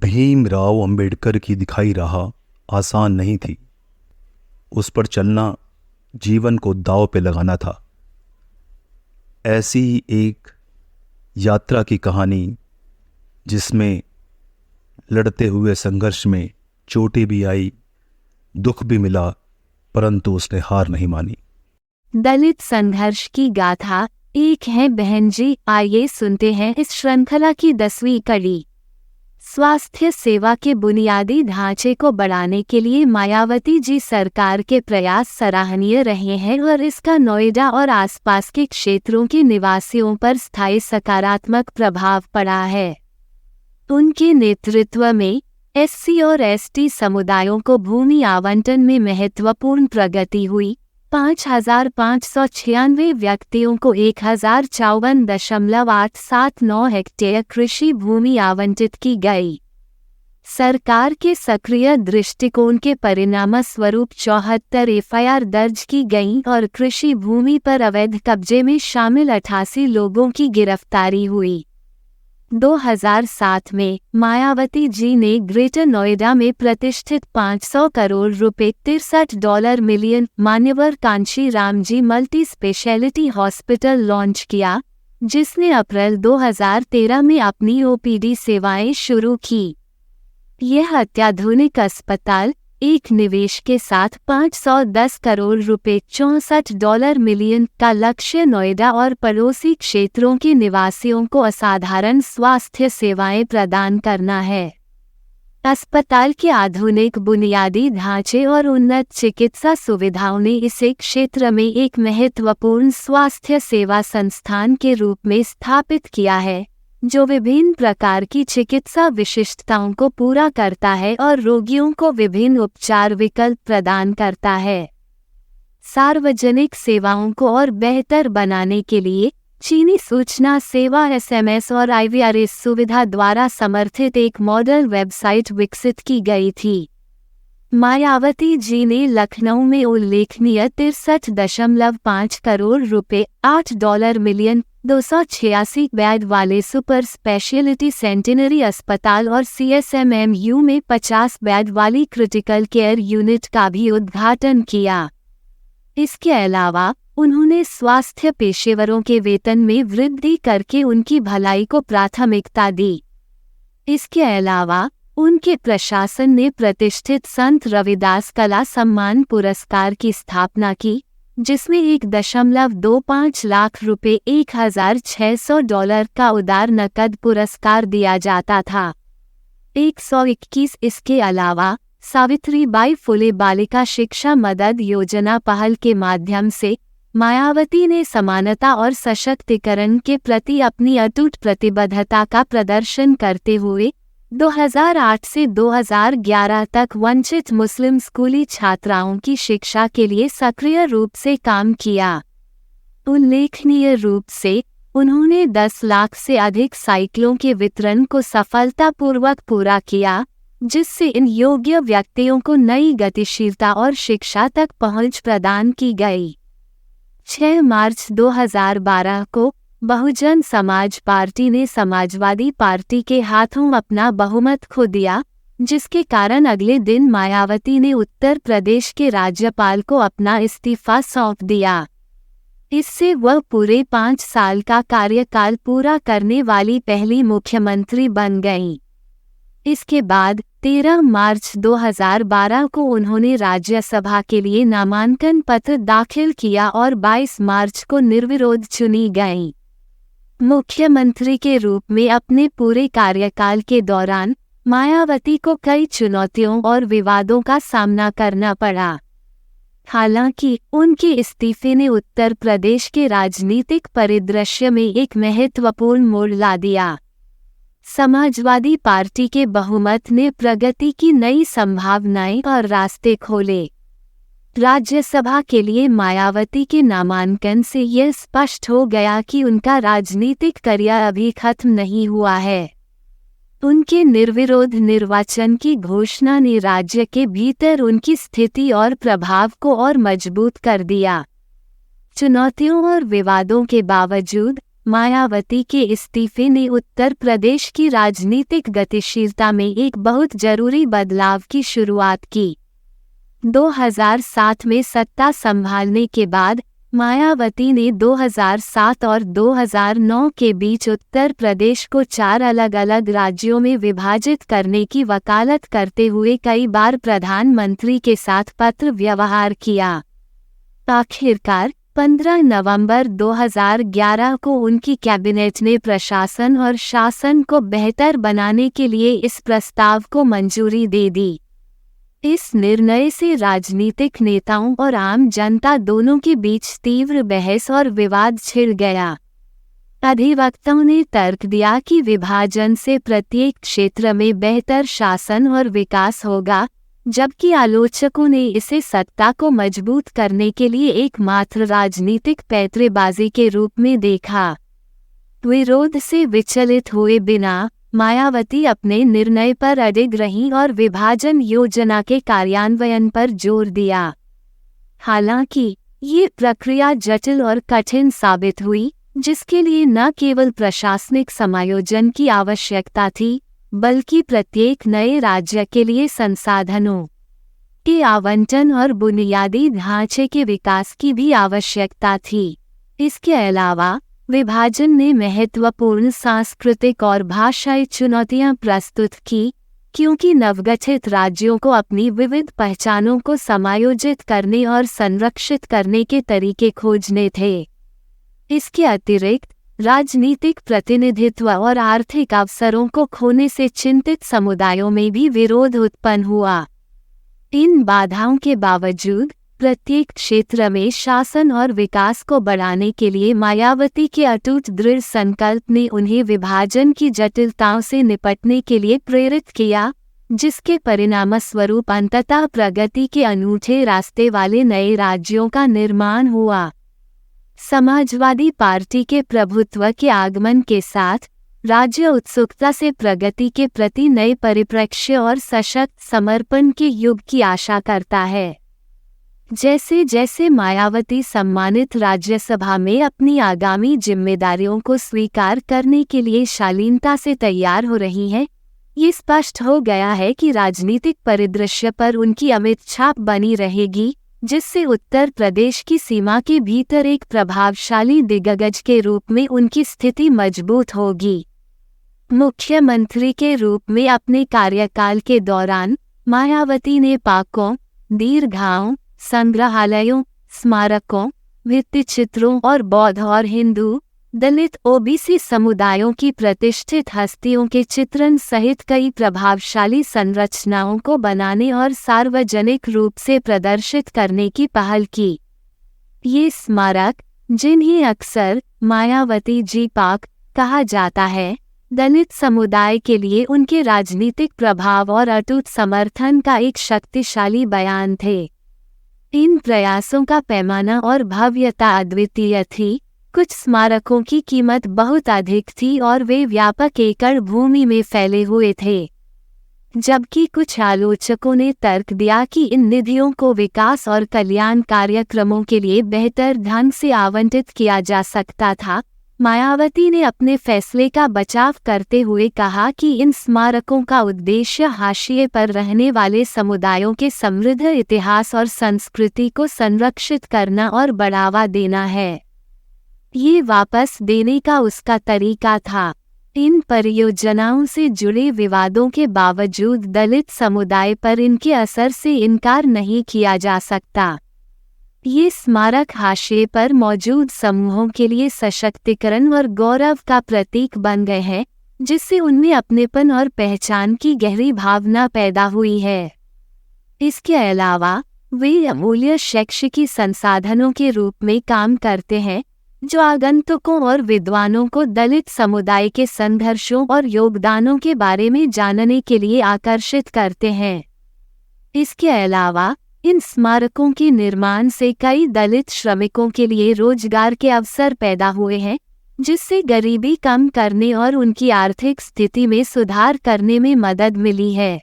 भीमराव अंबेडकर की दिखाई राह आसान नहीं थी। उस पर चलना जीवन को दांव पे लगाना था। ऐसी ही एक यात्रा की कहानी जिसमें लड़ते हुए संघर्ष में चोटें भी आई, दुख भी मिला, परंतु उसने हार नहीं मानी। दलित संघर्ष की गाथा एक है बहन जी। आइए सुनते हैं इस श्रृंखला की 10वीं कड़ी। स्वास्थ्य सेवा के बुनियादी ढांचे को बढ़ाने के लिए मायावती जी सरकार के प्रयास सराहनीय रहे हैं और इसका नोएडा और आसपास के क्षेत्रों के निवासियों पर स्थायी सकारात्मक प्रभाव पड़ा है। उनके नेतृत्व में एससी और एसटी समुदायों को भूमि आवंटन में महत्वपूर्ण प्रगति हुई। 5,596 व्यक्तियों को 1054.879 हेक्टेयर कृषि भूमि आवंटित की गई। सरकार के सक्रिय दृष्टिकोण के परिणामस्वरूप 74 एफआईआर दर्ज की गईं और कृषि भूमि पर अवैध कब्जे में शामिल 88 लोगों की गिरफ्तारी हुई। 2007 में मायावती जी ने ग्रेटर नोएडा में प्रतिष्ठित 500 करोड़ रुपए $63 मिलियन मान्यवर Kanshi Ramji multi speciality hospital launch किया, जिसने अप्रैल 2013 में अपनी ओपीडी सेवाएं शुरू की। यह अत्याधुनिक अस्पताल एक निवेश के साथ 510 करोड़ रुपए $64 मिलियन का लक्ष्य नोएडा और पड़ोसी क्षेत्रों के निवासियों को असाधारण स्वास्थ्य सेवाएं प्रदान करना है। अस्पताल के आधुनिक बुनियादी ढांचे और उन्नत चिकित्सा सुविधाओं ने इसे क्षेत्र में एक महत्वपूर्ण स्वास्थ्य सेवा संस्थान के रूप में स्थापित किया है, जो विभिन्न प्रकार की चिकित्सा विशिष्टताओं को पूरा करता है और रोगियों को विभिन्न उपचार विकल्प प्रदान करता है। सार्वजनिक सेवाओं को और बेहतर बनाने के लिए चीनी सूचना सेवा एसएमएस और आईवीआरएस सुविधा द्वारा समर्थित एक मॉडल वेबसाइट विकसित की गई थी। मायावती जी ने लखनऊ में उल्लेखनीय 63.5 करोड़ रुपए $8 मिलियन 286 बेड वाले सुपर स्पेशलिटी सेंटिनरी अस्पताल और सीएसएमएमयू में 50 बेड वाली क्रिटिकल केयर यूनिट का भी उद्घाटन किया। इसके अलावा उन्होंने स्वास्थ्य पेशेवरों के वेतन में वृद्धि करके उनकी भलाई को प्राथमिकता दी। इसके अलावा उनके प्रशासन ने प्रतिष्ठित संत रविदास कला सम्मान पुरस्कार की स्थापना की, जिसमें $1.25 लाख रुपए $1,600 का उदार नकद पुरस्कार दिया जाता था। 121 इसके अलावा सावित्रीबाई फुले बालिका शिक्षा मदद योजना पहल के माध्यम से मायावती ने समानता और सशक्तिकरण के प्रति अपनी अटूट प्रतिबद्धता का प्रदर्शन करते हुए 2008 से 2011 तक वंचित मुस्लिम स्कूली छात्राओं की शिक्षा के लिए सक्रिय रूप से काम किया। उल्लेखनीय रूप से उन्होंने 10 लाख से अधिक साइकिलों के वितरण को सफलतापूर्वक पूरा किया, जिससे इन योग्य व्यक्तियों को नई गतिशीलता और शिक्षा तक पहुंच प्रदान की गई। 6 मार्च 2012 को बहुजन समाज पार्टी ने समाजवादी पार्टी के हाथों अपना बहुमत खो दिया, जिसके कारण अगले दिन मायावती ने उत्तर प्रदेश के राज्यपाल को अपना इस्तीफा सौंप दिया। इससे वह पूरे 5 साल का कार्यकाल पूरा करने वाली पहली मुख्यमंत्री बन गईं। इसके बाद 13 मार्च 2012 को उन्होंने राज्यसभा के लिए नामांकन पत्र दाखिल किया और 22 मार्च को निर्विरोध चुनी गईं। मुख्यमंत्री के रूप में अपने पूरे कार्यकाल के दौरान मायावती को कई चुनौतियों और विवादों का सामना करना पड़ा। हालांकि उनके इस्तीफे ने उत्तर प्रदेश के राजनीतिक परिदृश्य में एक महत्वपूर्ण मोड़ ला दिया। समाजवादी पार्टी के बहुमत ने प्रगति की नई संभावनाएं और रास्ते खोले। राज्यसभा के लिए मायावती के नामांकन से यह स्पष्ट हो गया कि उनका राजनीतिक करियर अभी खत्म नहीं हुआ है। उनके निर्विरोध निर्वाचन की घोषणा ने राज्य के भीतर उनकी स्थिति और प्रभाव को और मजबूत कर दिया। चुनौतियों और विवादों के बावजूद मायावती के इस्तीफे ने उत्तर प्रदेश की राजनीतिक गतिशीलता में एक बहुत जरूरी बदलाव की शुरुआत की। 2007 में सत्ता संभालने के बाद मायावती ने 2007 और 2009 के बीच उत्तर प्रदेश को 4 अलग अलग राज्यों में विभाजित करने की वकालत करते हुए कई बार प्रधानमंत्री के साथ पत्र व्यवहार किया। आखिरकार 15 नवंबर 2011 को उनकी कैबिनेट ने प्रशासन और शासन को बेहतर बनाने के लिए इस प्रस्ताव को मंजूरी दे दी। इस निर्णय से राजनीतिक नेताओं और आम जनता दोनों के बीच तीव्र बहस और विवाद छिड़ गया। अधिवक्ताओं ने तर्क दिया कि विभाजन से प्रत्येक क्षेत्र में बेहतर शासन और विकास होगा, जबकि आलोचकों ने इसे सत्ता को मजबूत करने के लिए एकमात्र राजनीतिक पैंतरेबाजी के रूप में देखा। विरोध से विचलित हुए बिना मायावती अपने निर्णय पर अडिग रहीं और विभाजन योजना के कार्यान्वयन पर जोर दिया। हालांकि ये प्रक्रिया जटिल और कठिन साबित हुई, जिसके लिए न केवल प्रशासनिक समायोजन की आवश्यकता थी, बल्कि प्रत्येक नए राज्य के लिए संसाधनों के आवंटन और बुनियादी ढांचे के विकास की भी आवश्यकता थी। इसके अलावा विभाजन ने महत्वपूर्ण सांस्कृतिक और भाषाई चुनौतियां प्रस्तुत की, क्योंकि नवगठित राज्यों को अपनी विविध पहचानों को समायोजित करने और संरक्षित करने के तरीके खोजने थे। इसके अतिरिक्त राजनीतिक प्रतिनिधित्व और आर्थिक अवसरों को खोने से चिंतित समुदायों में भी विरोध उत्पन्न हुआ। इन बाधाओं के बावजूद प्रत्येक क्षेत्र में शासन और विकास को बढ़ाने के लिए मायावती के अटूट दृढ़ संकल्प ने उन्हें विभाजन की जटिलताओं से निपटने के लिए प्रेरित किया, जिसके परिणामस्वरूप अंततः प्रगति के अनूठे रास्ते वाले नए राज्यों का निर्माण हुआ। समाजवादी पार्टी के प्रभुत्व के आगमन के साथ राज्य उत्सुकता से प्रगति के प्रति नए परिप्रेक्ष्य और सशक्त समर्पण के युग की आशा करता है। जैसे जैसे मायावती सम्मानित राज्यसभा में अपनी आगामी जिम्मेदारियों को स्वीकार करने के लिए शालीनता से तैयार हो रही हैं, ये स्पष्ट हो गया है कि राजनीतिक परिदृश्य पर उनकी अमिट छाप बनी रहेगी, जिससे उत्तर प्रदेश की सीमा के भीतर एक प्रभावशाली दिग्गज के रूप में उनकी स्थिति मजबूत होगी। मुख्यमंत्री के रूप में अपने कार्यकाल के दौरान मायावती ने पार्कों, दीर्घाओं, संग्रहालयों, स्मारकों, भित्तिचित्रों और बौद्ध और हिंदू, दलित, ओबीसी समुदायों की प्रतिष्ठित हस्तियों के चित्रण सहित कई प्रभावशाली संरचनाओं को बनाने और सार्वजनिक रूप से प्रदर्शित करने की पहल की। ये स्मारक, जिन्हें अक्सर मायावती जी पार्क कहा जाता है, दलित समुदाय के लिए उनके राजनीतिक प्रभाव और अटूट समर्थन का एक शक्तिशाली बयान थे। इन प्रयासों का पैमाना और भव्यता अद्वितीय थी। कुछ स्मारकों की कीमत बहुत अधिक थी और वे व्यापक एकड़ भूमि में फैले हुए थे, जबकि कुछ आलोचकों ने तर्क दिया कि इन निधियों को विकास और कल्याण कार्यक्रमों के लिए बेहतर ढंग से आवंटित किया जा सकता था। मायावती ने अपने फैसले का बचाव करते हुए कहा कि इन स्मारकों का उद्देश्य हाशिए पर रहने वाले समुदायों के समृद्ध इतिहास और संस्कृति को संरक्षित करना और बढ़ावा देना है। ये वापस देने का उसका तरीका था। इन परियोजनाओं से जुड़े विवादों के बावजूद दलित समुदाय पर इनके असर से इनकार नहीं किया जा सकता। ये स्मारक हाशिए पर मौजूद समूहों के लिए सशक्तिकरण और गौरव का प्रतीक बन गए हैं, जिससे उनमें अपनेपन और पहचान की गहरी भावना पैदा हुई है। इसके अलावा वे अमूल्य शैक्षिकी संसाधनों के रूप में काम करते हैं, जो आगंतुकों और विद्वानों को दलित समुदाय के संघर्षों और योगदानों के बारे में जानने के लिए आकर्षित करते हैं। इसके अलावा इन स्मारकों के निर्माण से कई दलित श्रमिकों के लिए रोजगार के अवसर पैदा हुए हैं, जिससे गरीबी कम करने और उनकी आर्थिक स्थिति में सुधार करने में मदद मिली है।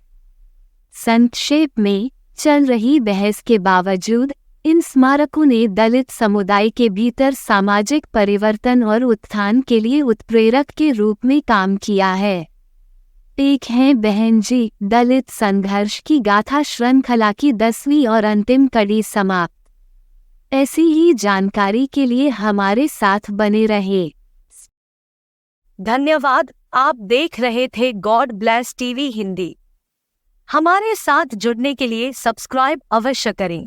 संक्षेप में, चल रही बहस के बावजूद इन स्मारकों ने दलित समुदाय के भीतर सामाजिक परिवर्तन और उत्थान के लिए उत्प्रेरक के रूप में काम किया है। एक है बहन जी, दलित संघर्ष की गाथा श्रृंखला की 10वीं और अंतिम कड़ी समाप्त। ऐसी ही जानकारी के लिए हमारे साथ बने रहे। धन्यवाद। आप देख रहे थे गॉड ब्लेस टीवी हिंदी। हमारे साथ जुड़ने के लिए सब्सक्राइब अवश्य करें।